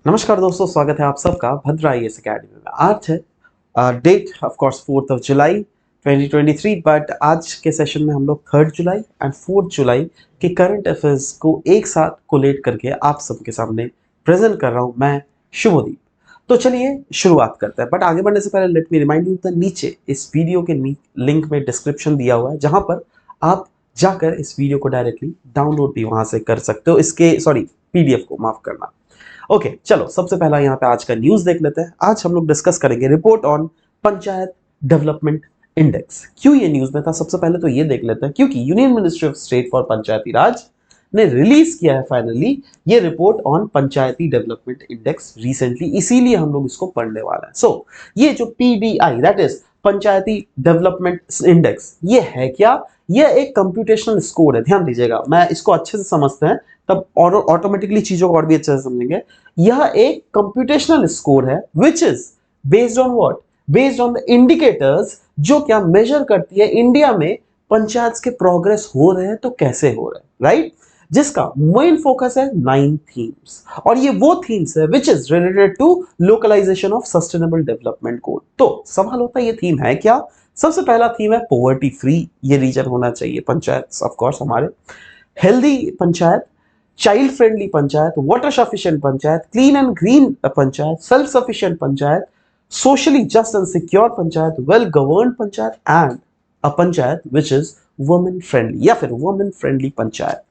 नमस्कार दोस्तों, स्वागत है आप सबका भद्रा आईएएस अकेडमी में। आज है डेट ऑफ कोर्स 4 जुलाई 2023, बट आज के सेशन में हम लोग 3 जुलाई एंड 4 जुलाई के करंट अफेयर्स को एक साथ कोलेट करके आप सबके सामने प्रेजेंट कर रहा हूं मैं, शुभदीप। तो चलिए शुरुआत करते हैं, बट आगे बढ़ने से पहले let me remind you the नीचे इस वीडियो के लिंक में डिस्क्रिप्शन दिया हुआ है, जहां पर आप जाकर इस वीडियो को डायरेक्टली डाउनलोड भी वहां से कर सकते हो। इसके पीडीएफ को माफ करना। ओके चलो, सबसे पहला यहाँ पे आज का न्यूज देख लेते हैं। आज हम लोग डिस्कस करेंगे report on panchayat development index. क्यों ये न्यूज में था, सबसे पहले तो ये देख लेते हैं। क्योंकि union ministry of state for Panchayati Raj ने रिलीज किया है फाइनली ये report on Panchayati development index recently, इसीलिए हम लोग इसको पढ़ने वाला है। सो ये जो PDI that is Panchayati development index, ये है क्या? ये एक कंप्यूटेशनल स्कोर है। ध्यान दीजिएगा, मैं इसको अच्छे से समझते हैं तब और ऑटोमेटिकली चीजों को और भी अच्छे से समझेंगे। यह एक कंप्यूटेशनल स्कोर है which is based on what? Based on the indicators, जो क्या मेजर करती है इंडिया में पंचायत के प्रोग्रेस हो रहे हैं तो कैसे हो रहे हैं, राइट? जिसका मेन फोकस है 9 थीम्स, और ये वो थीम्स है which is related to localization of sustainable development goal. तो सवाल होता है ये थीम है क्या? सबसे पहला थीम है पॉवर्टी फ्री, ये रीजन होना चाहिए पंचायत ऑफ कोर्स हमारे। Healthy panchayat, child friendly panchayat, water sufficient panchayat, clean and green panchayat, self sufficient panchayat, socially just and secure panchayat, well governed panchayat and a panchayat which is women friendly या फिर वुमेन फ्रेंडली पंचायत।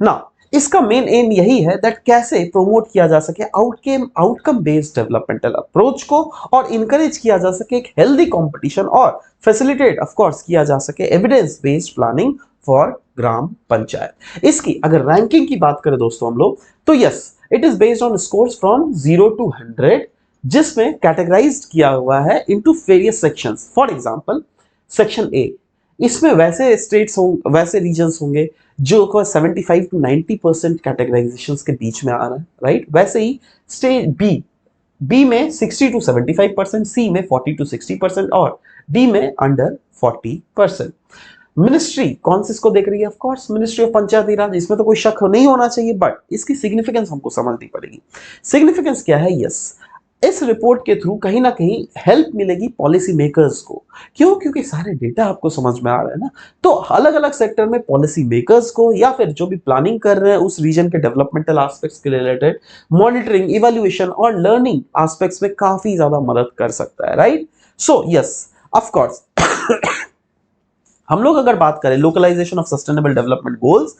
ना इसका मेन एम यही है दैट कैसे प्रोमोट किया जा सके आउटकम बेस्ड डेवलपमेंटल अप्रोच को, और इनकरेज किया जा सके एक हेल्दी कंपटीशन, और फैसिलिटेट ऑफ कोर्स किया जा सके एविडेंस बेस्ड प्लानिंग फॉर ग्राम पंचायत। इसकी अगर रैंकिंग की बात करें दोस्तों हम लोग, तो yes it is based on scores from 0 to 100, जिसमें कैटेगराइज्ड किया हुआ है into various sections. For example section A, इसमें वैसे स्टेट्स होंगे, वैसे रीजन्स होंगे जो को 75 to 90% कैटेगराइजेशन के बीच में आ रहा है, राइट? वैसे ही स्टेट बी में 60 to 75%, सी में 40 to 60% और डी में अंडर 40%। मिनिस्ट्री कौन सी इसको देख रही है? ऑफ कोर्स मिनिस्ट्री ऑफ पंचायती राज, इसमें तो कोई शक नहीं होना चाहिए, बट इसकी सिग्निफिकेंस हमको समझनी पड़ेगी। सिग्निफिकेंस क्या है? यस, इस रिपोर्ट के थ्रू कहीं ना कहीं हेल्प मिलेगी पॉलिसी मेकर्स को। क्यों? क्योंकि सारे डेटा आपको समझ में आ रहा है ना, तो अलग अलग सेक्टर में पॉलिसी मेकर्स को या फिर जो भी प्लानिंग कर रहे हैं उस रीजन के डेवलपमेंटल एस्पेक्ट्स के रिलेटेड मॉनिटरिंग, इवैल्यूएशन और लर्निंग एस्पेक्ट्स में काफी ज्यादा मदद कर सकता है, right? So yes of course हम लोग अगर बात करें localization of sustainable development goals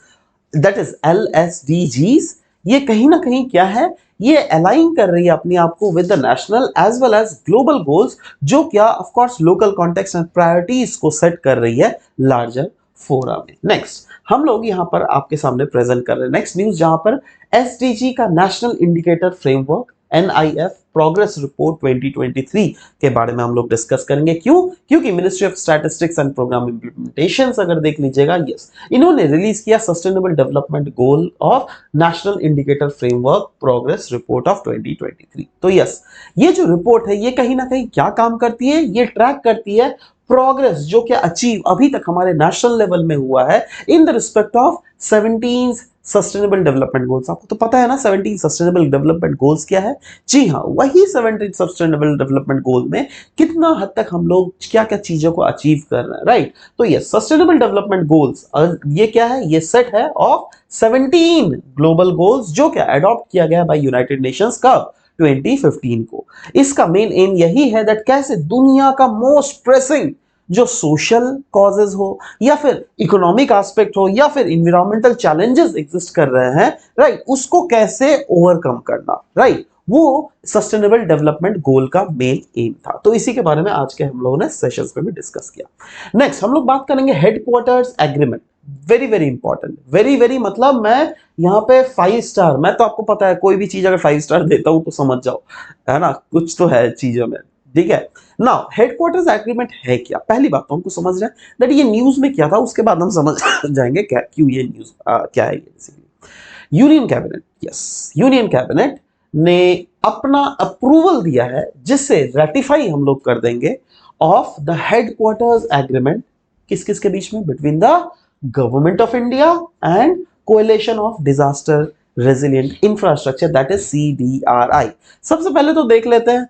that is LSDGs, ये कहीं ना कहीं क्या है? ये अलाइन कर रही है अपने आप को with the national as well as global goals, जो क्या of course local context and priorities को सेट कर रही है लार्जर फोरा में। नेक्स्ट हम लोग यहां पर आपके सामने प्रेजेंट कर रहे हैं नेक्स्ट न्यूज, जहां पर SDG का national indicator framework NIF progress report 2023 के बारे में हम लोग डिस्कस करेंगे। क्यों? क्योंकि ministry of statistics and programme implementation अगर देख लीजिएगा, यस इन्होंने रिलीज किया sustainable development goal of national indicator framework progress report of 2023। तो यस ये जो रिपोर्ट है ये कहीं ना कहीं क्या काम करती है? ये ट्रैक करती है प्रोग्रेस जो क्या अचीव अभी तक हमारे नेशनल लेवल में हुआ है in the respect of 17 sustainable development goals. आपको तो पता है ना 17 सस्टेनेबल डेवलपमेंट गोल्स क्या है? जी हाँ, वही 17 सस्टेनेबल डेवलपमेंट गोल में कितना हद तक हम लोग क्या क्या चीजों को अचीव कर रहे हैं, राइट? तो ये सस्टेनेबल डेवलपमेंट गोल्स ये क्या है? ये सेट है ऑफ 17 ग्लोबल गोल्स जो क्या अडॉप्ट किया गया बाय यूनाइटेड नेशंस कब? 2015 को। इसका मेन एम यही है दैट कैसे दुनिया का मोस्ट प्रेसिंग जो सोशल कॉजेज हो या फिर इकोनॉमिक एस्पेक्ट हो या फिर इन्वायरमेंटल चैलेंजेस एग्जिस्ट कर रहे हैं, राइट, उसको कैसे ओवरकम करना, राइट, वो सस्टेनेबल डेवलपमेंट गोल का मेन एम था। तो इसी के बारे में आज के हम लोगों ने सेशंस में भी डिस्कस किया। नेक्स्ट हम लोग बात करेंगे headquarters agreement. Very very important, very very मतलब मैं यहाँ पे 5 स्टार, मैं तो आपको पता है कोई भी चीज अगर 5 स्टार देता हूं तो समझ जाओ, है ना, कुछ तो है चीजों में, ठीक है। नाउ हेडक्वार्टर्स एग्रीमेंट है क्या? पहली बात तो हमको समझ रहे हैं दैट ये न्यूज में क्या था, उसके बाद हम समझ जाएंगे क्या क्यों ये न्यूज क्या है। Basically union cabinet, yes union cabinet ने अपना अप्रूवल दिया है जिससे रेटिफाई हम लोग कर देंगे ऑफ द हेडक्वार्टर्स एग्रीमेंट। किस किस के बीच में? Between the government of India and coalition of disaster resilient infrastructure, that is CDRI। सबसे पहले तो देख लेते हैं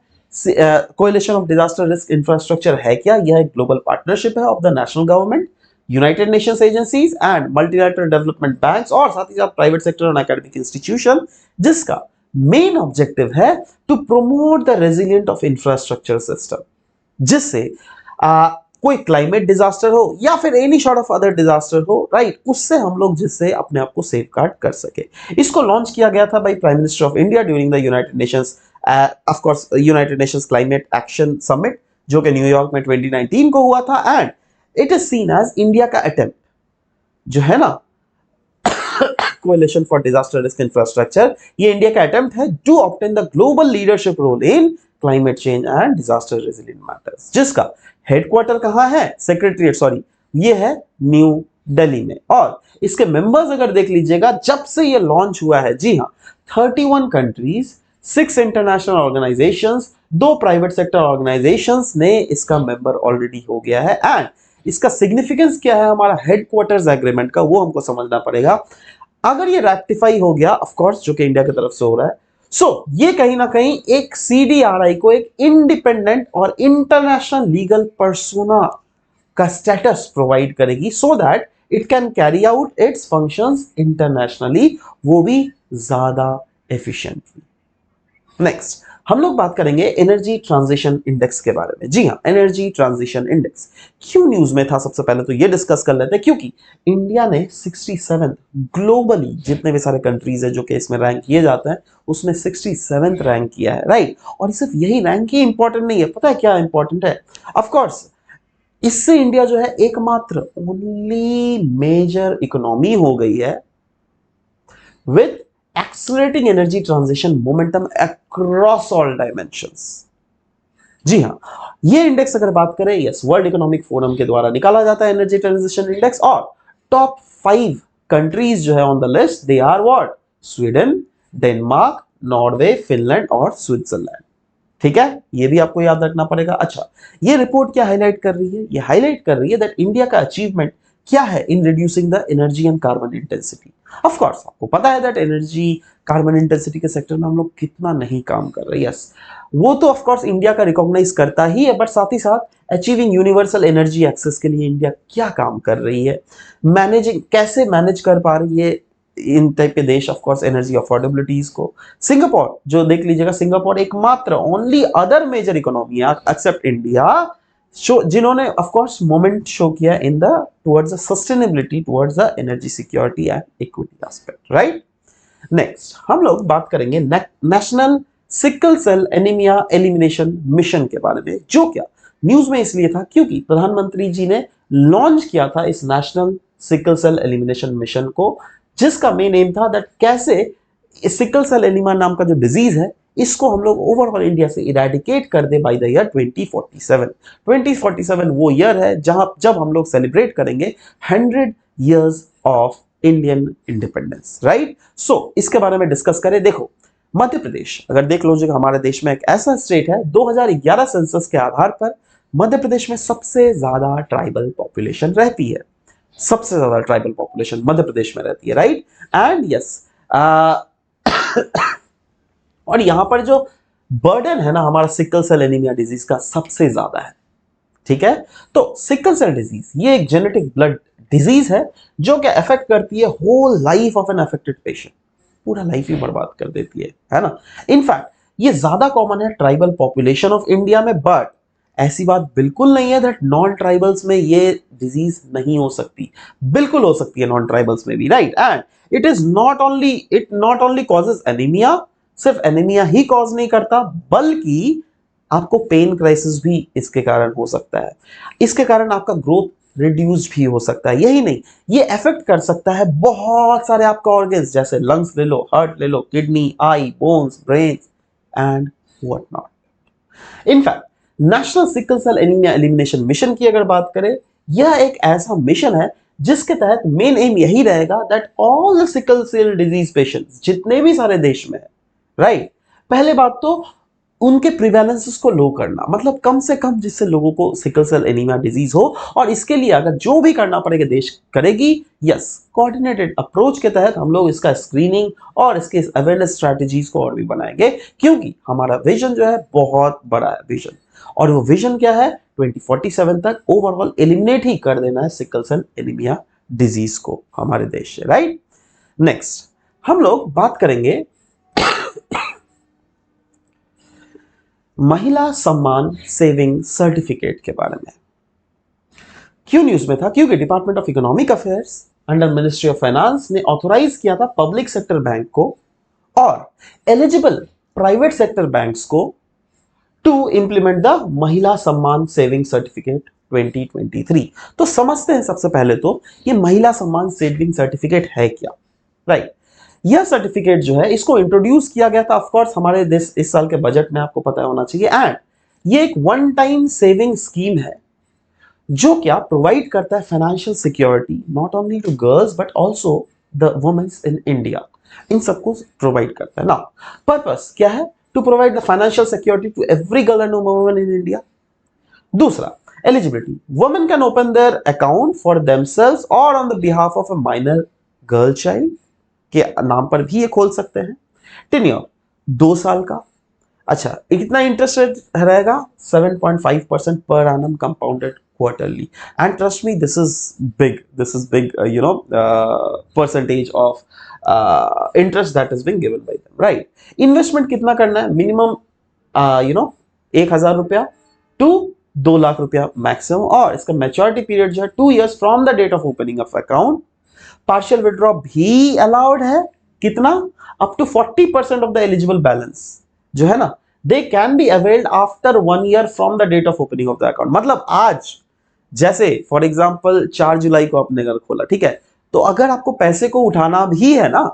coalition of disaster risk infrastructure है क्या। यह एक ग्लोबल पार्टनरशिप है of the national government, United Nations agencies and multilateral development banks और साथ ही साथ प्राइवेट सेक्टर और एकेडमिक इंस्टीट्यूशन, जिसका मेन ऑब्जेक्टिव है to promote the resilient of infrastructure system, जिससे कोई क्लाइमेट डिजास्टर हो या फिर any sort of other disaster हो, राइट, उससे हम लोग जिससे अपने आप को सेफ गार्ड कर सके। इसको लॉन्च किया गया था by prime minister of India during the United Nations, of course United Nations climate action summit, जो कि न्यूयॉर्क में 2019 को हुआ था। And it is seen as India का अटेम्प्ट जो है ना coalition for disaster risk infrastructure, ये इंडिया का अटेम्प्ट है to obtain the global leadership role in climate change and disaster resilient matters, जिसका हेडक्वार्टर कहां है, सेक्रेटरीट सॉरी, ये है न्यू दिल्ली में। और इसके मेंबर्स अगर देख लीजिएगा, जब से ये लॉन्च हुआ है, जी हां, 31 countries, 6 international organisations, 2 private sector organisations ने इसका मेंबर ऑलरेडी हो गया है। एंड इसका सिग्निफिकेंस क्या है हमारा हेडक्वार्टर्स एग्रीमेंट का, वो हमको समझना पड़ेगा। अगर ये रेक्टिफाई हो गया, ऑफ कोर्स जो कि इंडिया की तरफ से हो रहा है, सो ये कहीं ना कहीं एक CDRI को एक इंडिपेंडेंट और इंटरनेशनल लीगल पर्सोना का स्टेटस प्रोवाइड करेगी, so that it can carry out it's functions internationally, वो भी ज्यादा एफिशिएंटली। नेक्स्ट हम लोग बात करेंगे एनर्जी ट्रांजिशन इंडेक्स के बारे में। जी हाँ, एनर्जी ट्रांजिशन इंडेक्स क्यों न्यूज में था, सबसे पहले तो ये डिस्कस कर लेते हैं, क्योंकि इंडिया ने 67 ग्लोबली जितने भी सारे कंट्रीज है जो कि इसमें रैंक किए जाते हैं, उसमें 67 रैंक किया है, राइट। और सिर्फ यही रैंक ही इंपॉर्टेंट नहीं है, पता है क्या इंपॉर्टेंट है, ऑफ कोर्स इससे इंडिया जो है एकमात्र ओनली मेजर इकोनॉमी हो गई है with accelerating energy transition momentum across all dimensions। जी हां, ये इंडेक्स अगर बात करें, यस, वर्ल्ड इकोनॉमिक फोरम के द्वारा निकाला जाता है एनर्जी ट्रांजिशन इंडेक्स। और टॉप 5 कंट्रीज जो है on the list, they are what, Sweden, Denmark, Norway, Finland और स्विट्जरलैंड। ठीक है, ये भी आपको याद रखना पड़ेगा। अच्छा, ये रिपोर्ट क्या हाईलाइट कर रही है, ये हाईलाइट कर रही है दैट इंडिया का अचीवमेंट क्या है in reducing the energy and carbon intensity. Of course आपको पता है दैट एनर्जी कार्बन इंटेंसिटी के सेक्टर में हम लोग कितना नहीं काम कर रहे हैं, यस, वो तो ऑफ कोर्स इंडिया का रिकॉग्नाइज करता ही है, बट साथ ही साथ अचीविंग यूनिवर्सल एनर्जी एक्सेस के लिए इंडिया क्या काम कर रही है, मैनेजिंग कैसे मैनेज कर पा रही है इन टाइप के देश, ऑफ कोर्स एनर्जी अफोर्डेबिलिटीज को। सिंगापुर जो देख लीजिएगा, सिंगापुर एकमात्र ओनली अदर मेजर इकोनॉमी है एक्सेप्ट इंडिया जिन्होंने ऑफ कोर्स मोमेंट शो किया in the towards the sustainability, towards the energy security and equity aspect, right. Next हम लोग बात करेंगे national sickle cell anaemia elimination mission के बारे में, जो क्या न्यूज में इसलिए था क्योंकि प्रधानमंत्री जी ने लॉन्च किया था इस national sickle cell elimination mission को, जिसका मेन एम था दैट कैसे सिकल सेल एनीमिया नाम का जो डिजीज है, इसको हम लोग ओवरऑल इंडिया से इरेडिकेट कर दे बाय द ईयर 2047। 2047 वो ईयर है जहां जब हम लोग सेलिब्रेट करेंगे 100 years of Indian independence, right. So इसके बारे में डिस्कस करें। देखो, मध्य प्रदेश अगर देख लो, हमारे देश में एक ऐसा स्टेट है, 2011 सेंसस के आधार पर मध्य प्रदेश में सबसे ज्यादा ट्राइबल पॉपुलेशन रहती है, सबसे ज्यादा ट्राइबल पॉपुलेशन मध्य प्रदेश में रहती है, राइट। एंड यस और यहां पर जो बर्डन है ना हमारा सिकल सेल एनीमिया डिजीज का सबसे ज्यादा है, ठीक है। तो सिकल सेल डिजीज ये एक जेनेटिक ब्लड डिजीज है जो कि अफेक्ट करती है whole life of an affected patient, पूरा लाइफ ही बर्बाद कर देती है ना। इनफैक्ट ये ज्यादा कॉमन है ट्राइबल पॉपुलेशन ऑफ इंडिया में, बट ऐसी बात बिल्कुल नहीं है दैट नॉन ट्राइबल्स में ये डिजीज नहीं हो सकती, बिल्कुल हो सकती है नॉन ट्राइबल्स में भी, right. And it not only causes anaemia, सिर्फ एनीमिया ही कॉज नहीं करता, बल्कि आपको पेन क्राइसिस भी इसके कारण हो सकता है, इसके कारण आपका ग्रोथ रिड्यूस भी हो सकता है। यही नहीं, ये अफेक्ट कर सकता है बहुत सारे आपका ऑर्गन्स, जैसे लंग्स ले लो, हार्ट ले लो, kidney, eye, bones, brain and what not. In fact national sickle cell anaemia elimination mission की अगर बात करें, यह एक ऐसा मिशन है जिसके तहत मेन एम यही रहेगा that all the sickle cell disease patients जितने भी सारे देश में है, राइट। पहले बात तो उनके प्रिवेलेंसेस को लो करना, मतलब कम से कम जिससे लोगों को सिकल सेल एनीमिया डिजीज हो। और इसके लिए अगर जो भी करना पड़ेगा देश करेगी। यस, कोऑर्डिनेटेड अप्रोच के तहत हम लोग इसका स्क्रीनिंग और इसके अवेयरनेस स्ट्रेटजीज को और भी बनाएंगे, क्योंकि हमारा विजन जो है बहुत बड़ा है विजन। और वो विजन क्या है, 2047 तक ओवरऑल एलिमिनेट ही कर देना है सिकल सेल एनीमिया डिजीज को हमारे देश से, राइट। नेक्स्ट हम लोग बात करेंगे महिला सम्मान सेविंग सर्टिफिकेट के बारे में। क्यों न्यूज में था, क्योंकि department of economic affairs under ministry of finance ने ऑथोराइज किया था पब्लिक सेक्टर बैंक को और एलिजिबल प्राइवेट सेक्टर बैंक्स को टू इंप्लीमेंट द महिला सम्मान सेविंग सर्टिफिकेट 2023। तो समझते हैं सबसे पहले तो ये महिला सम्मान सेविंग सर्टिफिकेट है क्या, राइट। यह सर्टिफिकेट जो है इसको इंट्रोड्यूस किया गया था, ऑफ कोर्स हमारे देश इस साल के बजट में, आपको पता होना चाहिए। एंड ये एक वन टाइम सेविंग स्कीम है जो क्या प्रोवाइड करता है financial security not only to girls but also the women's in India, इन सबको प्रोवाइड करता है ना। पर्पस क्या है, to provide the financial security to every girl and woman in India. दूसरा, eligibility, women can open their account for themselves और on the behalf of a minor girl child के नाम पर भी ये खोल सकते हैं। टेन्योर 2 साल का। अच्छा, कितना इंटरेस्ट रेट रहेगा, 7.5% per annum compounded quarterly. And trust me, this is big percentage of interest that is being given by them, right. Investment कितना करना है, मिनिमम 1,000 रुपया टू 2 लाख रुपया मैक्सिमम। और इसका मैच्योरिटी पीरियड जो है 2 years from the date of opening of account. Partial withdraw भी अलाउड है, कितना, up to 40% of the eligible balance जो है ना, they can be availed after 1 year from the date of opening of the account. मतलब आज जैसे for example 4 जुलाई को आपने अगर खोला, ठीक है, तो अगर आपको पैसे को उठाना भी है ना,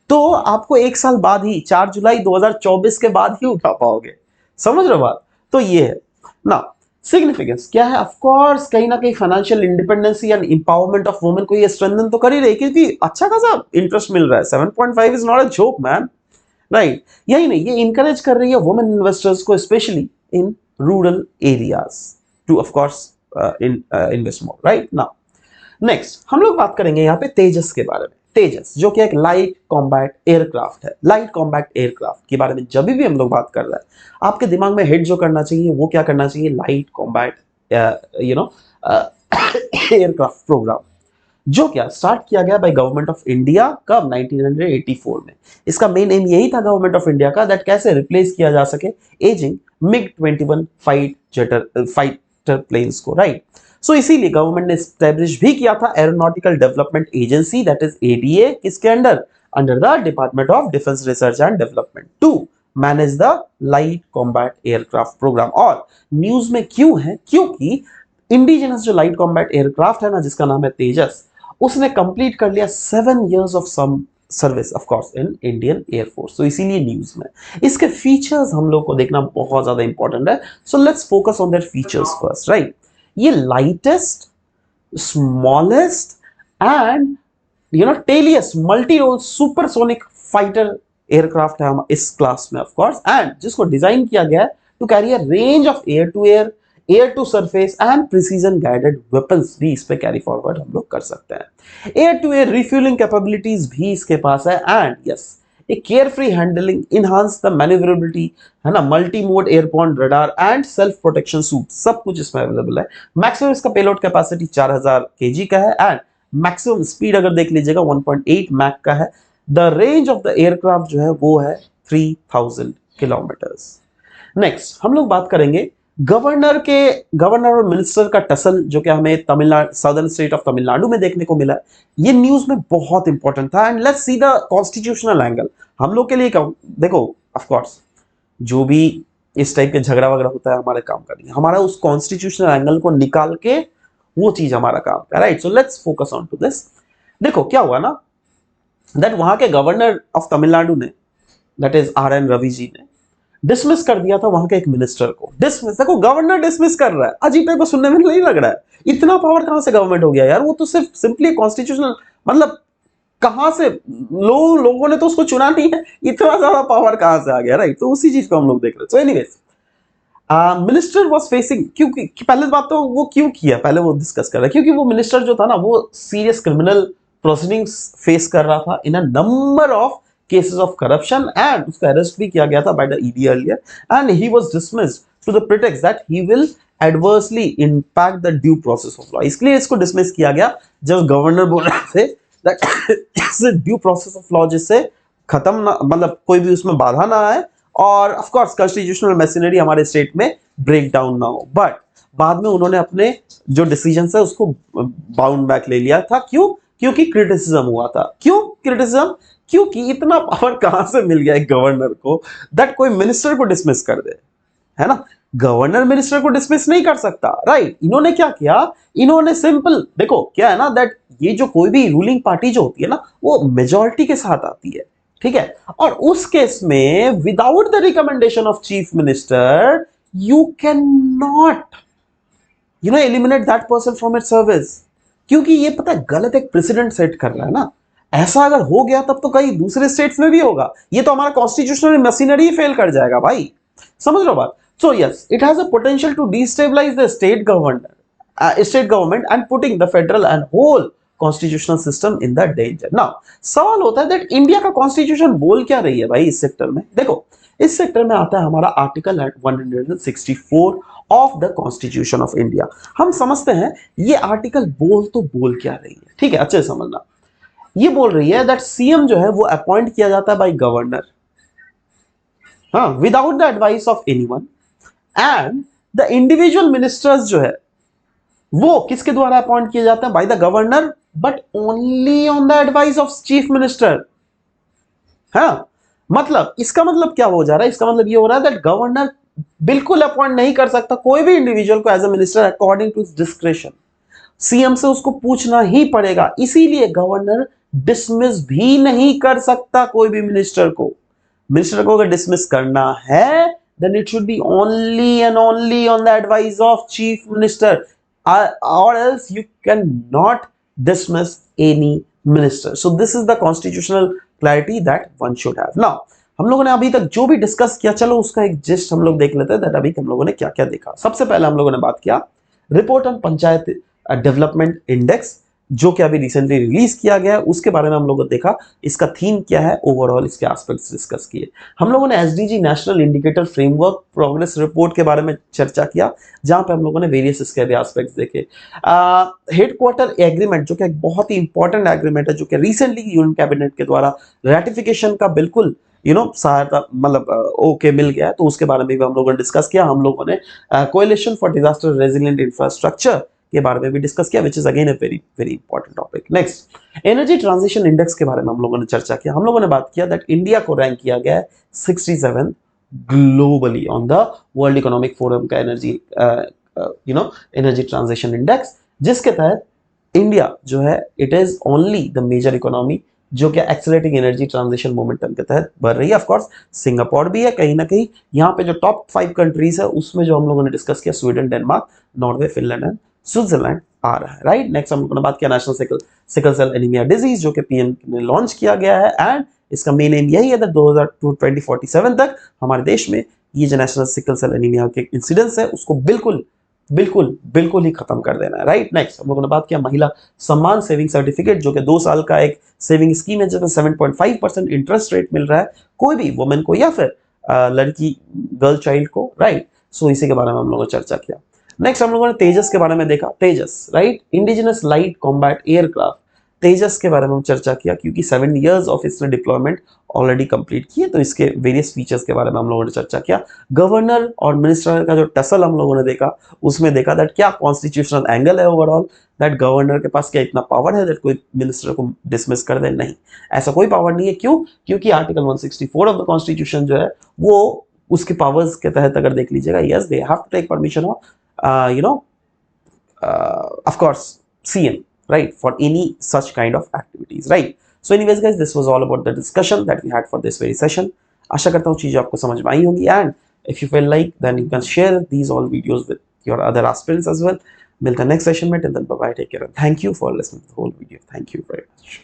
तो आपको 1 साल बाद ही 4 जुलाई 2024 के बाद ही उठा पाओगे। समझ रहे हो बात। तो ये है ना। सिग्निफिकेंस क्या है, ऑफ कोर्स कहीं ना कहीं financial independency and empowerment of women को ये स्ट्रेंथन तो कर ही रही, क्योंकि अच्छा खासा इंटरेस्ट मिल रहा है। 7.5 is not a joke man, right. यही नहीं, ये इंकरेज कर रही है वुमेन इन्वेस्टर्स को, specially in rural areas, two of course invest more, right now. Next हम लोग बात करेंगे यहाँ पे तेजस के बारे में। तेजस जो कि एक लाइट कॉम्बैट एयरक्राफ्ट है। लाइट कॉम्बैट एयरक्राफ्ट के बारे में जब भी हम लोग बात कर रहे हैं, आपके दिमाग में हिट जो करना चाहिए वो क्या करना चाहिए, लाइट कॉम्बैट एयरक्राफ्ट प्रोग्राम, जो क्या स्टार्ट किया गया बाय गवर्नमेंट ऑफ इंडिया कब, 1984 में। इसका मेन एम यही था गवर्नमेंट ऑफ इंडिया का, दैट कैसे रिप्लेस किया जा सके एजिंग MiG-21 फाइटर प्लेन्स को, राइट। सो इसीलिए गवर्नमेंट ने एस्टैब्लिश भी किया था aeronautical development agency, that is ADA, किसके under, under the department of defence research and development, to manage the light combat aircraft programme. और न्यूज में क्यों है, क्योंकि इंडिजिनस जो लाइट कॉम्बैट एयरक्राफ्ट है ना, जिसका नाम है तेजस, उसने कंप्लीट कर लिया 7 years of some service of course in Indian Air Force. तो इसीलिए न्यूज में इसके फीचर्स हम लोग को देखना बहुत ज्यादा इंपॉर्टेंट है। So let's focus on their features first, right. ये lightest, smallest and tailless multi role supersonic fighter aircraft है इस क्लास में, ऑफ कोर्स, एंड जिसको डिजाइन किया गया है to carry a range of air to air, air to surface and precision guided weapons भी इस पे कैरी फॉरवर्ड हम लोग कर सकते हैं। Air to air refuelling capabilities भी इसके पास है। And yes, a care free handling, enhance the manoeuvrability, है ना, multi mode airborne radar and self protection suite, सब कुछ इसमें अवेलेबल है। मैक्सिमम इसका पेलोड कैपेसिटी 4000 kg का है। एंड मैक्सिमम स्पीड अगर देख लीजिएगा 1.8 मैक का है। The range of the aircraft जो है वो है 3000 किलोमीटर्स। नेक्स्ट हम लोग बात करेंगे गवर्नर और मिनिस्टर का टसल, जो कि हमें Tamil Nadu, southern state of Tamil Nadu में देखने को मिला। ये न्यूज में बहुत इंपॉर्टेंट था। And let's see the constitutional angle. हम लोग के लिए देखो, ऑफ कोर्स जो भी इस टाइप के झगड़ा वगैरह होता है हमारे काम का नहीं, हमारा उस कॉन्स्टिट्यूशनल एंगल को निकाल के वो चीज हमारा काम है, right. So let's focus on to this. देखो क्या हुआ ना, दैट वहां के गवर्नर ऑफ तमिलनाडु ने, that is RN Ravi ji ने डिसमिस कर दिया था वहां के एक मिनिस्टर को। डिसमिस, देखो गवर्नर डिसमिस कर रहा है, अजीब टाइप को सुनने में नहीं लग रहा है, इतना पावर कहां से गवर्नमेंट हो गया यार। वो तो सिर्फ सिंपली कॉन्स्टिट्यूशनल, मतलब कहां से, लोगों ने तो उसको चुना नहीं है, इतना ज्यादा पावर कहां से आ गया, राइट। तो उसी चीज को हम लोग देख रहे हैं। So anyways, minister was facing, क्योंकि पहले बात तो वो क्यों किया, पहले वो डिस्कस कर रहा है, क्योंकि वो मिनिस्टर जो था ना, वो सीरियस क्रिमिनल प्रोसीडिंग्स फेस कर रहा था in a number of cases of corruption, and उसका अरेस्ट भी किया गया था by the ED earlier, and he was dismissed to the pretext that he will adversely impact the due process of law. इसलिए इसको डिसमिस किया गया जब गवर्नर बोल रहे थे that due process of law जिससे खत्म ना, मतलब कोई भी उसमें बाधा ना आए, और ऑफ कोर्स कॉन्स्टिट्यूशनल मशीनरी हमारे स्टेट में ब्रेक डाउन ना हो। बट बाद में उन्होंने अपने जो डिसीजन है उसको बाउंड बैक ले लिया था। क्यों? क्योंकि क्रिटिसिज्म हुआ था। क्यों क्रिटिसिज्म? क्योंकि इतना पावर कहां से मिल गया एक गवर्नर को दैट कोई मिनिस्टर को डिसमिस कर दे, है ना। गवर्नर मिनिस्टर को डिसमिस नहीं कर सकता, राइट। इन्होंने क्या किया, इन्होंने सिंपल, देखो क्या है ना, दैट ये जो कोई भी रूलिंग पार्टी जो होती है ना, वो मेजॉरिटी के साथ आती है, ठीक है। और उस केस में without the recommendation of chief minister you can not eliminate that person from its service, क्योंकि ये पता है गलत एक प्रेसिडेंट सेट कर रहा है ना। ऐसा अगर हो गया तब तो कई दूसरे स्टेट्स में भी होगा, ये तो हमारा कॉन्स्टिट्यूशनल मशीनरी फेल कर जाएगा भाई, समझ लो बात। So yes, it has a potential to destabilise the state government and putting the federal and whole constitutional system in the danger. Now सवाल होता है दैट इंडिया का कॉन्स्टिट्यूशन बोल क्या रही है भाई इस सेक्टर में। देखो इस सेक्टर में आता है हमारा article 164 of the constitution of India. हम समझते हैं ये आर्टिकल बोल क्या रही है, ठीक है, अच्छे से समझना। ये बोल रही है दैट सीएम जो है वो अपॉइंट किया जाता है बाय गवर्नर, हाँ, without the advice of anyone, and the individual ministers जो है वो किसके द्वारा अपॉइंट किए जाते हैं, by the governor, but only on the advice of chief minister. हाँ, मतलब इसका मतलब क्या हो जा रहा है, इसका मतलब ये हो रहा है दैट गवर्नर बिल्कुल अपॉइंट नहीं कर सकता कोई भी इंडिविजुअल को as a minister according to discretion. CM से उसको पूछना ही पड़ेगा, इसीलिए गवर्नर डिसमिस भी नहीं कर सकता कोई भी मिनिस्टर को। मिनिस्टर को अगर डिसमिस करना है then it should be only and only on the advice of chief minister, or else you cannot dismiss any minister. So this is the constitutional clarity that one should have. Now हम लोगों ने अभी तक जो भी discuss किया, चलो उसका एक जिस्ट हम लोग देख लेते हैं दैट अभी हम लोगों ने क्या क्या देखा। सबसे पहले हम लोगों ने बात किया report on panchayat development index, जो कि अभी रिसेंटली रिलीज किया गया है, उसके बारे में हम लोगों ने देखा इसका थीम क्या है, ओवरऑल इसके एस्पेक्ट्स डिस्कस किए। हम लोगों ने SDG national indicator framework progress report के बारे में चर्चा किया, जहां पे हम लोगों ने वेरियस इसके भी एस्पेक्ट्स देखे। हेडक्वार्टर एग्रीमेंट जो कि एक बहुत ही इंपॉर्टेंट एग्रीमेंट है, जो कि रिसेंटली यूनियन कैबिनेट के द्वारा रेटिफिकेशन का बिल्कुल सहायता मतलब ओके मिल गया है, तो उसके बारे में भी हम लोगों ने डिस्कस किया। हम लोगों ने coalition for disaster resilient infrastructure के बारे में भी डिस्कस किया, which is again a very very important topic. Next energy transition index के बारे में हम लोगों ने चर्चा किया। हम लोगों ने बात किया दैट इंडिया को रैंक किया गया है 67 globally on the World Economic Forum का एनर्जी एनर्जी ट्रांजिशन इंडेक्स, जिसके तहत इंडिया जो है it is only the major economy जो कि एक्सेलरेटिंग एनर्जी ट्रांजिशन मोमेंटम के तहत बढ़ रही है। ऑफ कोर्स सिंगापुर भी है कहीं ना कहीं, यहाँ पे जो टॉप 5 कंट्रीज है उसमें जो हम लोगों ने डिस्कस किया Sweden, Denmark, Norway, Finland and Switzerland आ रहा है, राइट। नेक्स्ट हम लोगों ने बात किया national sickle cell anaemia disease, जो कि पीएम ने लॉन्च किया गया है, एंड इसका मेन एम यही है 2047 तक हमारे देश में ये जो नेशनल सिकल सेल एनीमिया के इंसिडेंस है उसको बिल्कुल बिल्कुल बिल्कुल ही खत्म कर देना है, राइट। नेक्स्ट हम लोगों ने बात किया महिला सम्मान सेविंग सर्टिफिकेट, जो कि 2 साल का एक सेविंग स्कीम है जिसमें 7.5% इंटरेस्ट रेट मिल रहा है कोई भी वुमेन को या फिर लड़की गर्ल चाइल्ड को, राइट। सो इसी के बारे में हम लोगों ने चर्चा किया। नेक्स्ट हम लोगों ने तेजस के बारे में देखा, Tejas, right, indigenous light combat aircraft, Tejas के बारे में हम चर्चा किया, क्योंकि 7 इयर्स ऑफ इसने डिप्लॉयमेंट ऑलरेडी कंप्लीट किए, तो इसके वेरियस फीचर्स के बारे में हम लोगों ने चर्चा किया। गवर्नर और मिनिस्टर का जो टसल हम लोगों ने देखा, उसमें देखा दैट क्या कॉन्स्टिट्यूशनल एंगल है ओवरऑल, दैट गवर्नर के पास क्या इतना पावर है दैट कोई मिनिस्टर को डिसमिस कर दे, नहीं, ऐसा कोई पावर नहीं है। क्यों? क्योंकि आर्टिकल 164 ऑफ द कॉन्स्टिट्यूशन जो है वो उसके पावर्स के तहत अगर देख लीजिएगा, yes they have to take permission of of course CM, right, for any such kind of activities, right. So anyways guys, this was all about the discussion that we had for this very session. आशा करता हूँ चीजें आपको समझ में आई होंगी, and if you feel like then you can share these all videos with your other aspirants as well. मिलते हैं next session में, till then bye bye, take care and thank you for listening to the whole video. Thank you very much.